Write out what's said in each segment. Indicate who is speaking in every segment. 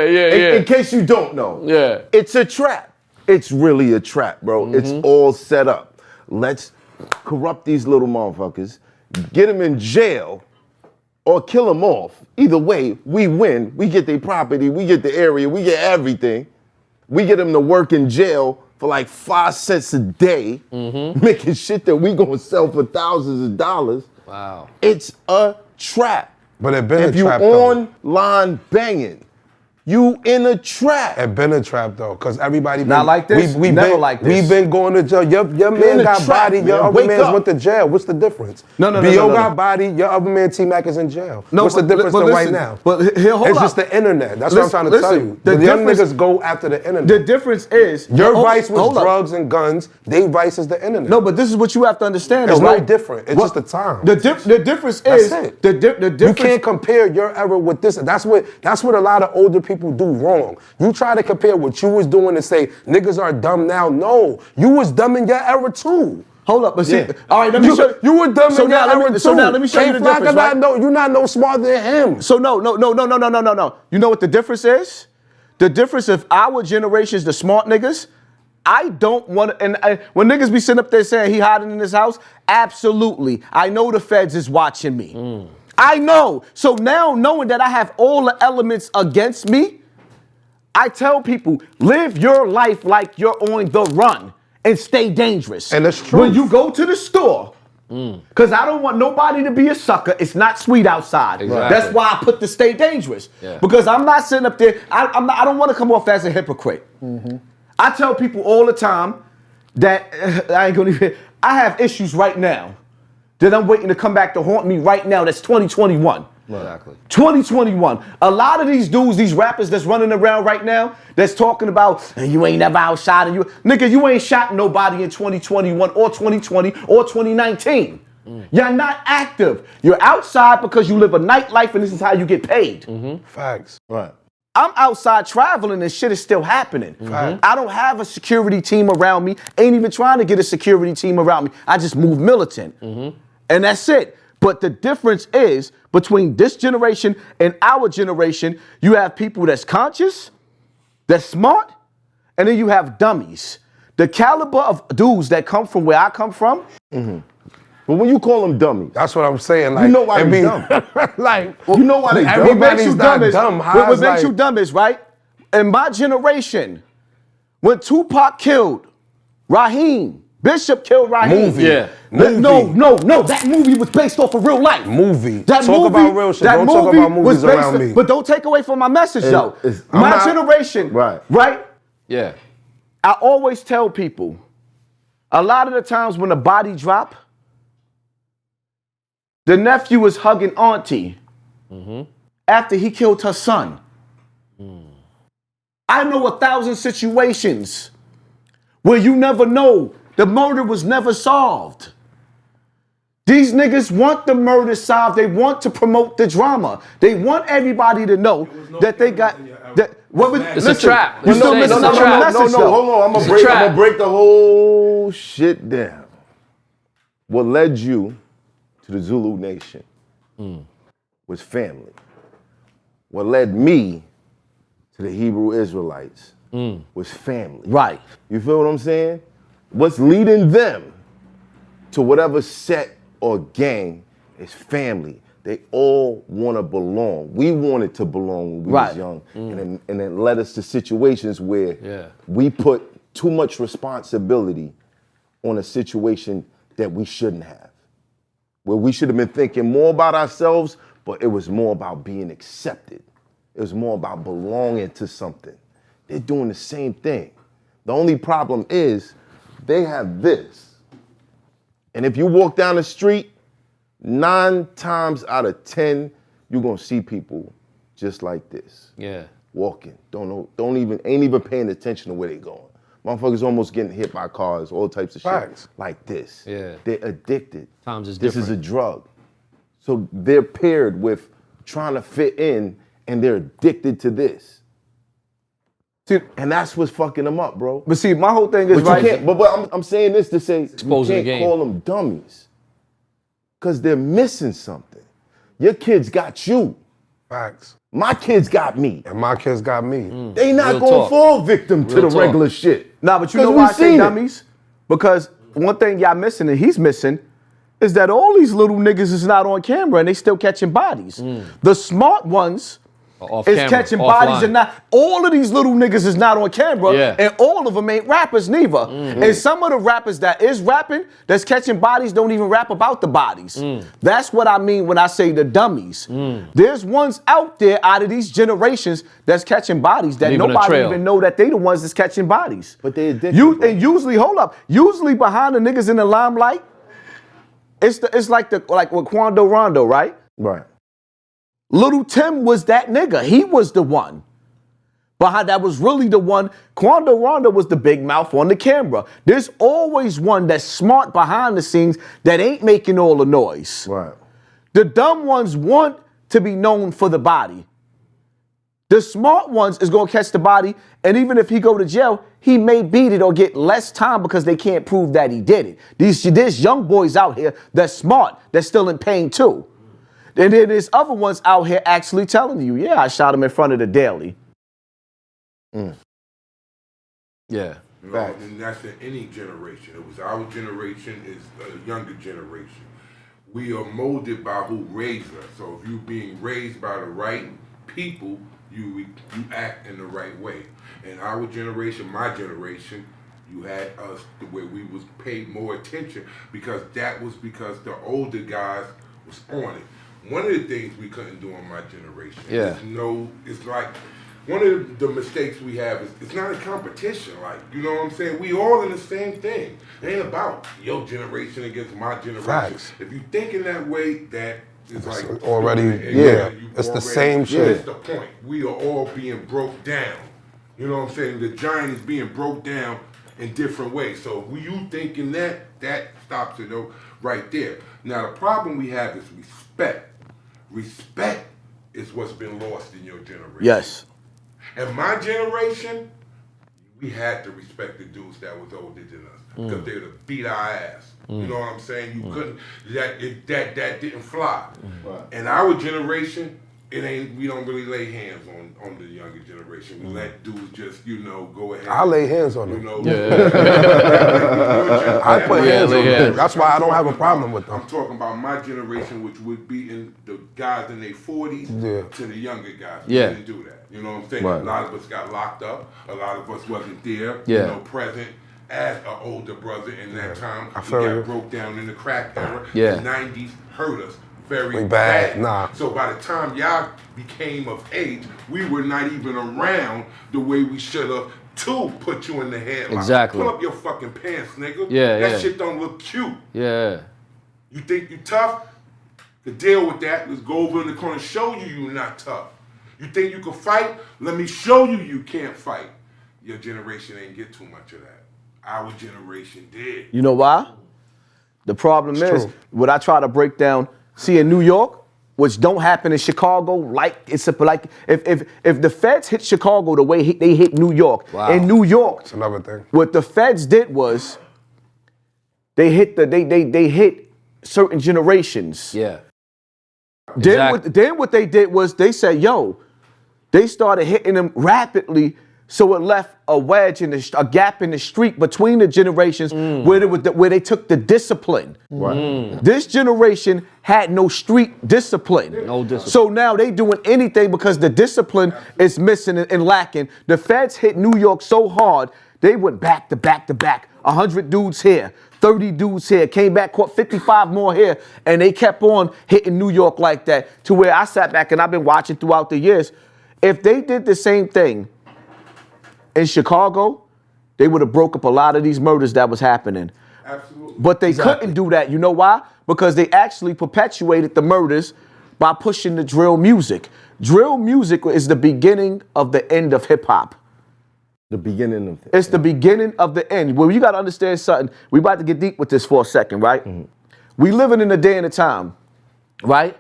Speaker 1: In case you don't know.
Speaker 2: Yeah.
Speaker 1: It's a trap. It's really a trap, bro. It's all set up. Let's corrupt these little motherfuckers, get them in jail, or kill them off. Either way, we win. We get their property, we get the area, we get everything. We get them to work in jail for like 5 cents a day, making shit that we gonna sell for thousands of dollars.
Speaker 2: Wow.
Speaker 1: It's a trap.
Speaker 3: But it been a trap,
Speaker 1: If you online banging, you in a trap.
Speaker 3: It been a trap though, cause everybody
Speaker 4: not like this.
Speaker 3: We
Speaker 4: never
Speaker 3: been,
Speaker 4: like this.
Speaker 3: We been going to jail. Your man got body. Your other man's went to jail. What's the difference?
Speaker 4: No.
Speaker 3: B.O. got body. Your other man T-Mac is in jail.
Speaker 4: No,
Speaker 3: what's the difference than right now?
Speaker 4: But here, hold
Speaker 3: it's
Speaker 4: up.
Speaker 3: just the internet. That's what I'm trying to tell you. The young niggas go after the internet.
Speaker 4: The difference is
Speaker 3: your vice was drugs and guns. They vice is the internet.
Speaker 4: No, but this is what you have to understand.
Speaker 3: It's
Speaker 4: right?
Speaker 3: no different. It's just the time.
Speaker 4: The difference
Speaker 3: That's
Speaker 4: is
Speaker 3: it.
Speaker 4: the difference.
Speaker 3: You can't compare your era with this. That's what a lot of older people do wrong. You try to compare what you was doing and say niggas are dumb now. No, you was dumb in your era too.
Speaker 4: Hold up, but see, all right, let me show you.
Speaker 3: You were dumb in your era too.
Speaker 4: So now let me show you the difference, right?
Speaker 3: You're not no smarter than him.
Speaker 4: So no. You know what the difference is? The difference if our generation is the smart niggas, I don't want to, and when niggas be sitting up there saying he hiding in his house, absolutely. I know the feds is watching me. I know. So now knowing that I have all the elements against me, I tell people, live your life like you're on the run and stay dangerous.
Speaker 3: And that's true.
Speaker 4: When you go to the store, because I don't want nobody to be a sucker. It's not sweet outside.
Speaker 2: Exactly.
Speaker 4: That's why I put the stay dangerous.
Speaker 2: Yeah.
Speaker 4: Because I'm not sitting up there. I don't want to come off as a hypocrite. I tell people all the time that I have issues right now that I'm waiting to come back to haunt me right now. That's 2021.
Speaker 2: Exactly.
Speaker 4: 2021. A lot of these dudes, these rappers that's running around right now, that's talking about, you ain't never outshot and you. Nigga, you ain't shot nobody in 2021 or 2020 or 2019. You're not active. You're outside because you live a nightlife and this is how you get paid.
Speaker 3: Facts.
Speaker 1: Right.
Speaker 4: I'm outside traveling and shit is still happening. I don't have a security team around me. Ain't even trying to get a security team around me. I just move militant. And that's it. But the difference is between this generation and our generation, you have people that's conscious, that's smart, and then you have dummies. The caliber of dudes that come from where I come from.
Speaker 1: But when you call them dummies,
Speaker 3: that's what I'm saying. Like,
Speaker 1: you know why they dumb. You know why they dumb.
Speaker 3: Everybody's not dumb.
Speaker 4: What makes you dumb is, right? In my generation, when Tupac killed Raheem, Bishop killed Raheem.
Speaker 3: Movie. Yeah.
Speaker 4: No. That movie was based off of real life.
Speaker 3: Movie.
Speaker 4: That
Speaker 3: talk
Speaker 4: movie,
Speaker 3: about real shit.
Speaker 4: That
Speaker 3: Don't
Speaker 4: movie
Speaker 3: talk about movies
Speaker 4: was based
Speaker 3: around me.
Speaker 4: But don't take away from my message, though.
Speaker 1: I'm
Speaker 4: My generation, right?
Speaker 2: Yeah.
Speaker 4: I always tell people, a lot of the times when the body drop, the nephew is hugging Auntie after he killed her son. I know 1,000 situations where you never know. The murder was never solved. These niggas want the murder solved. They want to promote the drama. They want everybody to know that they got that.
Speaker 2: It's a trap.
Speaker 4: You still missing out on the message,
Speaker 1: No, hold on. I'm gonna break the whole shit down. What led you to the Zulu Nation was family. What led me to the Hebrew Israelites was family.
Speaker 4: Right.
Speaker 1: You feel what I'm saying? What's leading them to whatever set or gang is family. They all want to belong. We wanted to belong when we was young. And then led us to situations where we put too much responsibility on a situation that we shouldn't have. Where we should have been thinking more about ourselves, but it was more about being accepted. It was more about belonging to something. They're doing the same thing. The only problem is they have this. And if you walk down the street, 9 times out of 10, you're gonna see people just like this.
Speaker 2: Yeah.
Speaker 1: Walking. Ain't even paying attention to where they going. Motherfuckers almost getting hit by cars, all types of shit. Like this.
Speaker 2: Yeah.
Speaker 1: They're addicted.
Speaker 2: Times is different.
Speaker 1: This is a drug. So they're paired with trying to fit in and they're addicted to this. See, and that's what's fucking them up, bro.
Speaker 4: But see, my whole thing is
Speaker 1: but I'm saying this to say
Speaker 2: Exposing
Speaker 1: you can't call them dummies. Because they're missing something. Your kids got you.
Speaker 3: Facts.
Speaker 1: My kids got me.
Speaker 3: And my kids got me.
Speaker 1: They not
Speaker 2: Real
Speaker 1: gonna
Speaker 2: talk.
Speaker 1: fall victim to
Speaker 2: Real
Speaker 1: the
Speaker 2: talk.
Speaker 1: regular shit.
Speaker 4: Nah, but you
Speaker 1: 'Cause
Speaker 4: know
Speaker 1: we
Speaker 4: why I say
Speaker 1: seen it.
Speaker 4: dummies? Because one thing y'all missing and he's missing is that all these little niggas is not on camera and they still catching bodies. The smart ones
Speaker 2: Off
Speaker 4: is
Speaker 2: camera,
Speaker 4: catching bodies
Speaker 2: offline.
Speaker 4: and not. All of these little niggas is not on camera,
Speaker 2: Yeah.
Speaker 4: and all of them ain't rappers neither. And some of the rappers that is rapping, that's catching bodies, don't even rap about the bodies. That's what I mean when I say the dummies. There's ones out there out of these generations that's catching bodies that
Speaker 2: Leaving a
Speaker 4: nobody
Speaker 2: trail.
Speaker 4: even know that they the ones that's catching bodies.
Speaker 1: But they addicted, bro.
Speaker 4: And usually, hold up, usually behind the niggas in the limelight, it's like with Quando Rondo, right?
Speaker 1: Right.
Speaker 4: Little Tim was that nigga. He was the one. Behind that was really the one. Quando Rondo was the big mouth on the camera. There's always one that's smart behind the scenes that ain't making all the noise.
Speaker 1: Right.
Speaker 4: The dumb ones want to be known for the body. The smart ones is gonna catch the body, and even if he go to jail, he may beat it or get less time because they can't prove that he did it. There's young boys out here that's smart, that's still in pain too. And then there's other ones out here actually telling you, yeah, I shot him in front of the Daily.
Speaker 2: Yeah.
Speaker 5: You know, and that's in any generation. It was our generation, it's a younger generation. We are molded by who raised us. So if you're being raised by the right people, you act in the right way. In our generation, my generation, you had us where we was paid more attention because the older guys was on it. One of the things we couldn't do in my generation it's like one of the mistakes we have is it's not a competition. Like, you know what I'm saying? We all in the same thing. It ain't about your generation against my generation.
Speaker 3: Facts.
Speaker 5: If you think in that way, that is like
Speaker 3: already,
Speaker 5: you
Speaker 3: it's the
Speaker 5: already-
Speaker 3: same shit.
Speaker 5: That's the point. We are all being broke down. You know what I'm saying? The giant is being broke down in different ways. So when you thinking that stops it right there. Now the problem we have is respect. Respect is what's been lost in your generation.
Speaker 4: Yes.
Speaker 5: In my generation, we had to respect the dudes that was older than us because they would have beat our ass. You know what I'm saying? You couldn't. That didn't fly. In our generation, we don't really lay hands on the younger generation. We let dudes just go ahead.
Speaker 3: I lay hands on them. I put
Speaker 5: Yeah,
Speaker 3: hands on
Speaker 2: yeah.
Speaker 3: them. That's why I don't have a problem with them.
Speaker 5: I'm talking about my generation, which would be in the guys in their 40s to the younger guys. We
Speaker 2: Yeah.
Speaker 5: didn't do that. You know what I'm saying?
Speaker 1: Right.
Speaker 5: A lot of us got locked up. A lot of us wasn't there,
Speaker 2: Yeah.
Speaker 5: present as an older brother in that time.
Speaker 3: I
Speaker 5: We
Speaker 3: feel
Speaker 5: got
Speaker 3: you.
Speaker 5: broke down in the crack era.
Speaker 2: Yeah.
Speaker 5: The 90s hurt us very
Speaker 3: Bad, nah.
Speaker 5: So by the time y'all became of age, we were not even around the way we should have to put you in the headlock.
Speaker 2: Exactly.
Speaker 5: Pull up your fucking pants, nigga.
Speaker 2: Yeah,
Speaker 5: that
Speaker 2: yeah.
Speaker 5: shit don't look cute.
Speaker 2: Yeah.
Speaker 5: You think you tough? To deal with that, let's go over in the corner and show you're not tough. You think you can fight? Let me show you can't fight. Your generation ain't get too much of that. Our generation did.
Speaker 4: You know why? The problem is,
Speaker 3: true.
Speaker 4: what I try to break down, see in New York, which don't happen in Chicago, like if the feds hit Chicago the way they hit New York,
Speaker 2: Wow.
Speaker 4: in New York,
Speaker 3: That's another thing.
Speaker 4: what the feds did was they hit certain generations.
Speaker 2: Yeah.
Speaker 4: Then what they did was they said, yo, they started hitting them rapidly, so it left a wedge in a gap in the street between the generations where they took the discipline.
Speaker 1: Right.
Speaker 4: This generation had no street discipline.
Speaker 2: No discipline.
Speaker 4: So now they doing anything because the discipline is missing and lacking. The feds hit New York so hard, they went back to back to back. 100 dudes here, 30 dudes here, came back, caught 55 more here, and they kept on hitting New York like that to where I sat back and I've been watching throughout the years. If they did the same thing in Chicago, they would have broke up a lot of these murders that was happening.
Speaker 5: Absolutely.
Speaker 4: But they couldn't do that. You know why? Because they actually perpetuated the murders by pushing the drill music. Drill music is the beginning of the end of hip hop.
Speaker 1: The beginning of it.
Speaker 4: It's the beginning of the end. Well, you got to understand something. We about to get deep with this for a second, right? We living in a day and a time, right?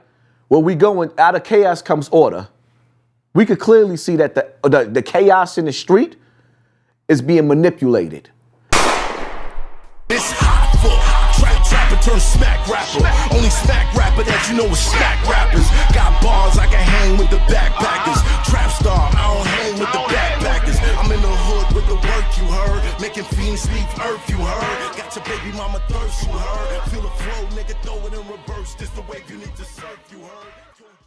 Speaker 4: Where we going, out of chaos comes order. We could clearly see that the chaos in the street is being manipulated.
Speaker 6: This Hoffa, trap
Speaker 2: turned smack rapper. Only smack rapper that you know is smack rappers. Got bars, I can hang with the backpackers. Trap star, I don't hang with the backpackers. I'm in the hood with the work, you heard. Making fiends leave earth, you heard. Got your baby mama thirst, you heard. Feel the flow, nigga, throw it in reverse. This the wave you need to surf, you heard.